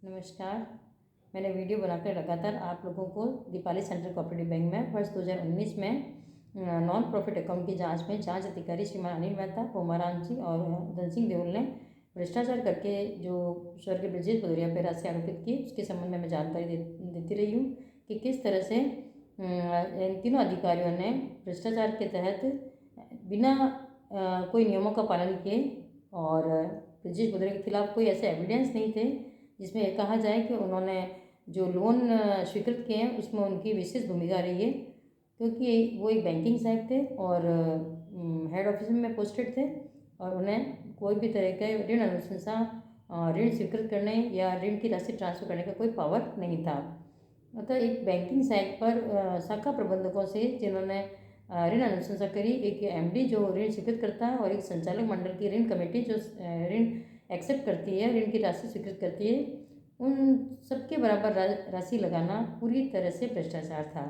नमस्कार। मैंने वीडियो बनाकर लगातार आप लोगों को दीपाली सेंट्रल कोऑपरेटिव बैंक में वर्ष 2019 में नॉन प्रॉफिट अकाउंट की जांच में जांच अधिकारी श्रीमान अनिल मेहता, पोमाराम जी और धन सिंह देओल ने भ्रष्टाचार करके जो स्वर्गीय ब्रजेश भदौरिया पर राशि आरोपित की, उसके संबंध में मैं जानकारी देती रही हूँ कि किस तरह से इन तीनों अधिकारियों ने भ्रष्टाचार के तहत बिना कोई नियमों का पालन किए और ब्रजेश भदौरिया के खिलाफ कोई ऐसे एविडेंस नहीं थे जिसमें कहा जाए कि उन्होंने जो लोन स्वीकृत किए हैं उसमें उनकी विशेष भूमिका रही है, क्योंकि वो एक बैंकिंग सहायक थे और हेड ऑफिस में पोस्टेड थे और उन्हें कोई भी तरह के ऋण अनुशंसा, ऋण स्वीकृत करने या ऋण की राशि ट्रांसफर करने का कोई पावर नहीं था। मतलब एक बैंकिंग सहायक पर शाखा प्रबंधकों से जिन्होंने ऋण अनुशंसा करी, एक एमडी जो ऋण स्वीकृत करता है और एक संचालक मंडल की ऋण कमेटी जो ऋण एक्सेप्ट करती है, ऋण की राशि स्वीकृत करती है, उन सबके बराबर राशि लगाना पूरी तरह से भ्रष्टाचार था।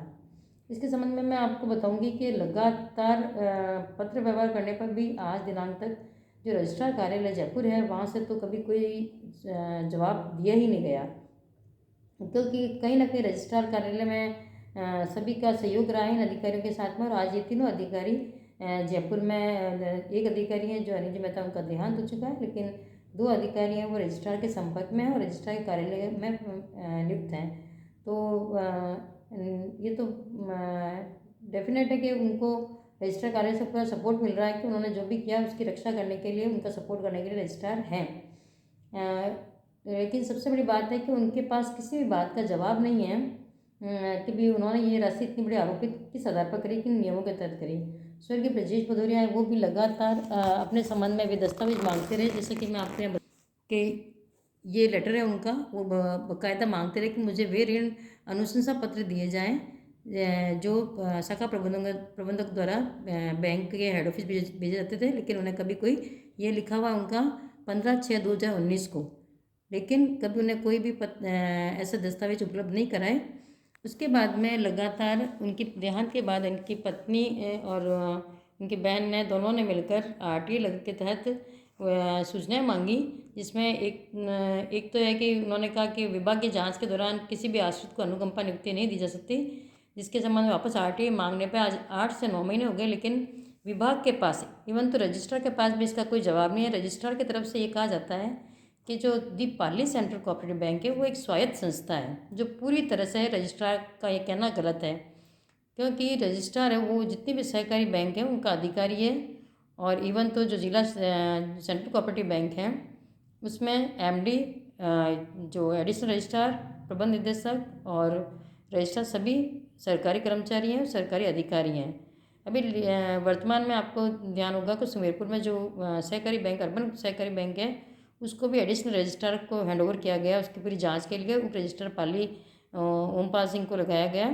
इसके संबंध में मैं आपको बताऊंगी कि लगातार पत्र व्यवहार करने पर भी आज दिनांक तक जो रजिस्ट्रार कार्यालय जयपुर है वहाँ से तो कभी कोई जवाब दिया ही नहीं गया, क्योंकि कहीं ना कहीं रजिस्ट्रार कार्यालय में सभी का सहयोग रहा है इन अधिकारियों के साथ में। और आज ये तीनों अधिकारी जयपुर में, एक अधिकारी हैं जो अनिल मेहता, उनका देहांत हो चुका है, लेकिन 2 अधिकारी हैं वो रजिस्ट्रार के संपर्क में हैं और रजिस्ट्रार के कार्यालय में नियुक्त हैं। तो ये तो डेफिनेट है कि उनको रजिस्ट्रार कार्यालय से पूरा सपोर्ट मिल रहा है कि उन्होंने जो भी किया उसकी रक्षा करने के लिए, उनका सपोर्ट करने के लिए रजिस्ट्रार हैं। लेकिन सबसे बड़ी बात है कि उनके पास किसी भी बात का जवाब नहीं है कि भी उन्होंने ये राशि इतनी बड़ी आरोपित किस आधार पर करी, किन नियमों के तहत करी। स्वर्गीय ब्रजेश भदौरिया है, वो भी लगातार अपने संबंध में भी दस्तावेज मांगते रहे, जैसे कि मैं आपको यहाँ कि ये लेटर है उनका, वो बाकायदा मांगते रहे कि मुझे वे ऋण अनुशंसा पत्र दिए जाएं जो शाखा प्रबंधक द्वारा बैंक के हेड ऑफिस भेजे जाते थे, लेकिन उन्हें कभी कोई ये लिखा हुआ उनका 15/6/2019 को, लेकिन कभी उन्हें कोई भी ऐसा दस्तावेज उपलब्ध नहीं कराए। उसके बाद में लगातार उनकी देहांत के बाद उनकी पत्नी और उनकी बहन ने, दोनों ने मिलकर आरटीआई के तहत सूचनाएं मांगी, जिसमें एक तो है कि उन्होंने कहा कि विभाग की जांच के दौरान किसी भी आश्रित को अनुकंपा नियुक्ति नहीं दी जा सकती, जिसके संबंध में वापस आरटीआई मांगने पर आज 8 से 9 महीने हो गए, लेकिन विभाग के पास, इवन तो रजिस्ट्रार के पास भी इसका कोई जवाब नहीं है। रजिस्ट्रार की तरफ से ये कहा जाता है कि जो दीपाली सेंट्रल कोऑपरेटिव बैंक है वो एक स्वायत्त संस्था है, जो पूरी तरह से रजिस्ट्रार का ये कहना गलत है, क्योंकि रजिस्ट्रार है वो जितनी भी सहकारी बैंक है उनका अधिकारी है। और इवन तो जो जिला सेंट्रल कोऑपरेटिव बैंक है उसमें एमडी, जो एडिशनल रजिस्ट्रार, प्रबंध निदेशक और रजिस्ट्रार सभी सरकारी कर्मचारी हैं, सरकारी अधिकारी हैं। अभी वर्तमान में आपको ध्यान होगा कि सुमेरपुर में जो सहकारी बैंक, अर्बन सहकारी बैंक है, उसको भी एडिशनल रजिस्ट्रार को हैंडओवर किया गया उसकी पूरी जांच के लिए। उप रजिस्ट्रार पाली ओमपाल सिंह को लगाया गया।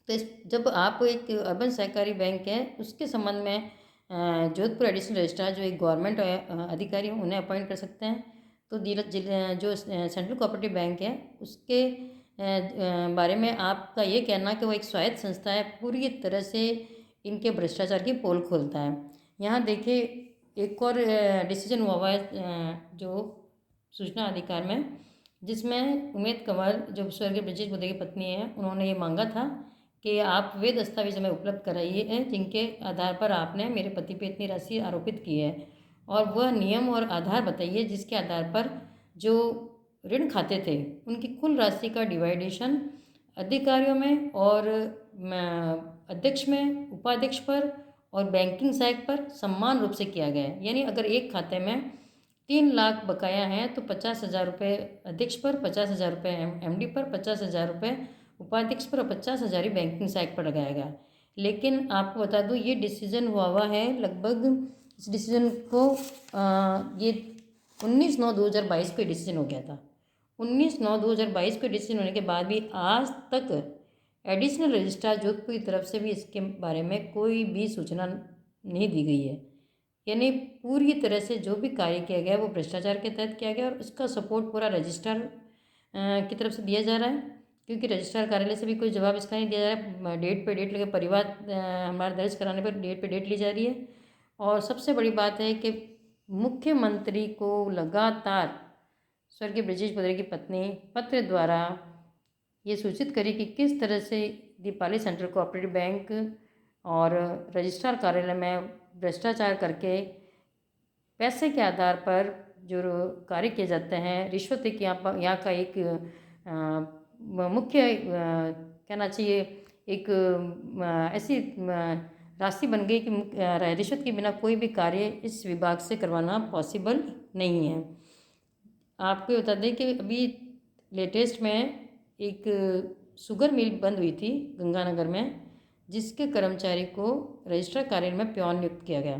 तो जब आप एक अर्बन सहकारी बैंक है उसके संबंध में जोधपुर एडिशनल रजिस्ट्रार जो एक गवर्नमेंट अधिकारी हैं उन्हें अपॉइंट कर सकते हैं, तो जो सेंट्रल कोऑपरेटिव बैंक है उसके बारे में आपका ये कहना कि वो एक स्वायत्त संस्था है पूरी तरह से इनके भ्रष्टाचार की पोल खोलता है। यहाँ देखिए एक और डिसीजन हुआ है जो सूचना अधिकार में, जिसमें उमेद कंवर जो स्वर्गीय ब्रजेश भदौरिया की पत्नी है, उन्होंने ये मांगा था कि आप वे दस्तावेज हमें उपलब्ध कराइए हैं जिनके आधार पर आपने मेरे पति पे इतनी राशि आरोपित की है, और वह नियम और आधार बताइए जिसके आधार पर जो ऋण खाते थे उनकी कुल राशि का डिवाइडेशन अधिकारियों में और अध्यक्ष में, उपाध्यक्ष पर और बैंकिंग सहायक पर समान रूप से किया गया है। यानी अगर एक खाते में 3 लाख बकाया है तो 50,000 रुपये अध्यक्ष पर, 50,000 रुपये एमडी पर, 50,000 रुपये उपाध्यक्ष पर और 50,000 ही बैंकिंग सहायक पर लगाया गया। लेकिन आपको बता दूं ये डिसीजन हुआ है लगभग, इस डिसीजन को ये 19/9/2022 को डिसीजन हो गया था। 19/9/2022 को डिसीजन होने के बाद भी आज तक एडिशनल रजिस्ट्रार जोधपुर की तरफ से भी इसके बारे में कोई भी सूचना नहीं दी गई है। यानी पूरी तरह से जो भी कार्य किया गया वो भ्रष्टाचार के तहत किया गया और उसका सपोर्ट पूरा रजिस्ट्रार की तरफ से दिया जा रहा है, क्योंकि रजिस्ट्रार कार्यालय से भी कोई जवाब इसका नहीं दिया जा रहा है। डेट पे डेट लगे, परिवार हमारा दर्ज कराने पर डेट पे डेट ली जा रही है। और सबसे बड़ी बात है कि मुख्यमंत्री को लगातार स्वर्गीय ब्रजेश भदौरिया की पत्नी पत्र द्वारा ये सूचित करी कि किस तरह से दीपाली सेंट्रल कोऑपरेटिव बैंक और रजिस्ट्रार कार्यालय में भ्रष्टाचार करके पैसे के आधार पर जो कार्य किए जाते हैं, रिश्वत एक यहाँ का एक मुख्य कहना चाहिए एक ऐसी राशि बन गई कि रिश्वत के बिना कोई भी कार्य इस विभाग से करवाना पॉसिबल नहीं है। आपको बता दें कि अभी लेटेस्ट में एक शुगर मिल बंद हुई थी गंगानगर में, जिसके कर्मचारी को रजिस्ट्रार कार्यालय में प्योन नियुक्त किया गया।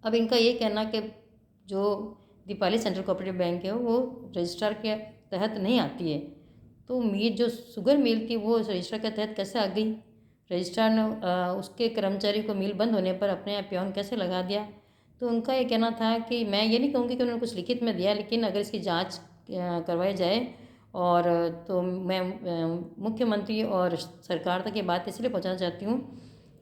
अब इनका ये कहना कि जो दीपाली सेंट्रल कोऑपरेटिव बैंक है वो रजिस्ट्रार के तहत नहीं आती है, तो मिल जो शुगर मिल थी वो रजिस्ट्रार के तहत कैसे आ गई? रजिस्ट्रार ने उसके कर्मचारी को मिल बंद होने पर अपने यहाँ प्योन कैसे लगा दिया? तो उनका ये कहना था कि मैं ये नहीं कहूँगी कि उन्होंने कुछ लिखित में दिया, लेकिन अगर इसकी जांच करवाई जाए और तो मैं मुख्यमंत्री और सरकार तक ये बात इसलिए पहुँचाना चाहती हूँ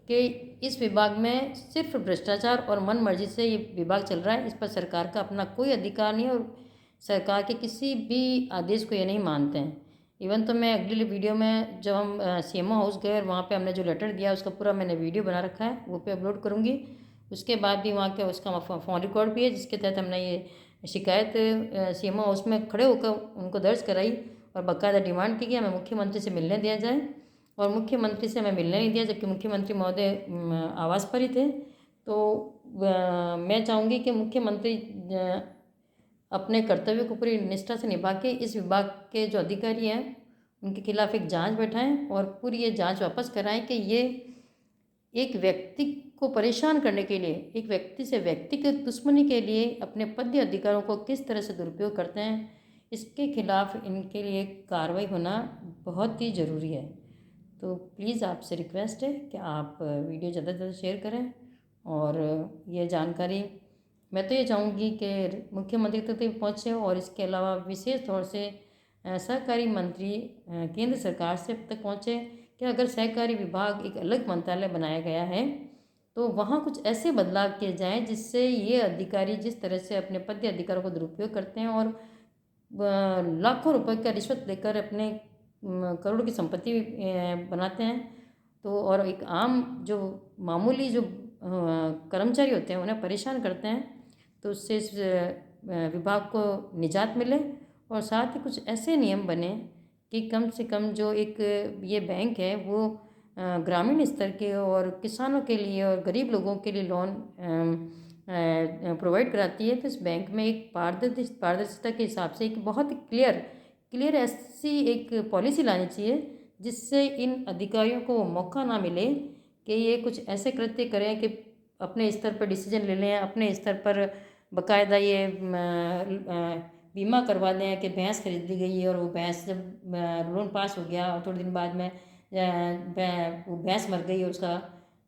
कि इस विभाग में सिर्फ भ्रष्टाचार और मन मर्जी से ये विभाग चल रहा है। इस पर सरकार का अपना कोई अधिकार नहीं है और सरकार के किसी भी आदेश को ये नहीं मानते हैं। इवन तो मैं अगली वीडियो में जब हम सीएमओ हाउस गए और वहाँ पे हमने जो लेटर दिया उसका पूरा मैंने वीडियो बना रखा है, वो पे अपलोड करूँगी। उसके बाद भी वहाँ के उसका फ़ोन रिकॉर्ड भी है, जिसके तहत हमने ये शिकायत सीएमओ हाउस में खड़े होकर उनको दर्ज कराई और बाकायदा डिमांड की कि हमें मुख्यमंत्री से मिलने दिया जाए, और मुख्यमंत्री से हमें मिलने नहीं दिया, जबकि मुख्यमंत्री महोदय आवास पर ही थे। तो मैं चाहूँगी कि मुख्यमंत्री अपने कर्तव्य को पूरी निष्ठा से निभा के इस विभाग के जो अधिकारी हैं उनके खिलाफ एक जांच बैठाएं और पूरी ये जांच वापस कराएं कि ये एक व्यक्ति को परेशान करने के लिए, एक व्यक्ति से व्यक्ति के दुश्मनी के लिए अपने पद अधिकारों को किस तरह से दुरुपयोग करते हैं, इसके खिलाफ इनके लिए कार्रवाई होना बहुत ही ज़रूरी है। तो प्लीज़ आपसे रिक्वेस्ट है कि आप वीडियो ज़्यादा से ज़्यादा शेयर करें और ये जानकारी मैं तो ये चाहूँगी कि मुख्यमंत्री तक तो पहुँचे, और इसके अलावा विशेष तौर से सहकारी मंत्री केंद्र सरकार से तक पहुँचे कि अगर सहकारी विभाग एक अलग मंत्रालय बनाया गया है तो वहाँ कुछ ऐसे बदलाव किए जाएं जिससे ये अधिकारी जिस तरह से अपने पद अधिकारों को दुरुपयोग करते हैं और लाखों रुपए का रिश्वत लेकर अपने करोड़ों की संपत्ति बनाते हैं, तो और एक आम जो मामूली जो कर्मचारी होते हैं उन्हें परेशान करते हैं, तो उससे इस विभाग को निजात मिले। और साथ ही कुछ ऐसे नियम बने कि कम से कम जो एक ये बैंक है वो ग्रामीण स्तर के और किसानों के लिए और गरीब लोगों के लिए लोन प्रोवाइड कराती है। तो इस बैंक में एक पारदर्शिता के हिसाब से एक बहुत क्लियर ऐसी एक पॉलिसी लानी चाहिए जिससे इन अधिकारियों को मौका ना मिले कि ये कुछ ऐसे कृत्य करें कि अपने स्तर पर डिसीजन ले लें, अपने स्तर पर बाकायदा ये बीमा करवा दें कि भैंस खरीद ली गई है और वो भैंस जब लोन पास हो गया और थोड़े दिन बाद में वो भैंस मर गई, उसका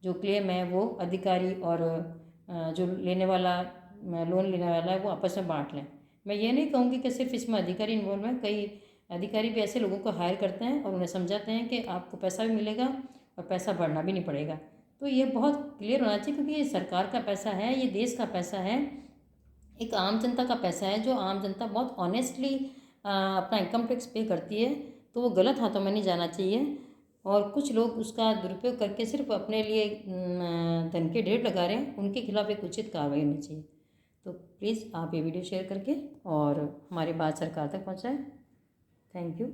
जो क्लेम है वो अधिकारी और जो लेने वाला लोन लेने वाला है वो आपस में बांट लें। मैं ये नहीं कहूँगी कि सिर्फ इसमें अधिकारी इन्वॉल्व हैं, कई अधिकारी भी ऐसे लोगों को हायर करते हैं और उन्हें समझाते हैं कि आपको पैसा भी मिलेगा और पैसा भरना भी नहीं पड़ेगा। तो ये बहुत क्लियर होना चाहिए क्योंकि ये सरकार का पैसा है, ये देश का पैसा है, एक आम जनता का पैसा है जो आम जनता बहुत ऑनेस्टली अपना इनकम टैक्स पे करती है, तो वो गलत हाथों में नहीं जाना चाहिए। और कुछ लोग उसका दुरुपयोग करके सिर्फ अपने लिए धन के ढेर लगा रहे हैं, उनके खिलाफ एक उचित कार्रवाई होनी चाहिए। तो प्लीज़ आप ये वीडियो शेयर करके और हमारी बात सरकार तक पहुँचाएँ। Thank you.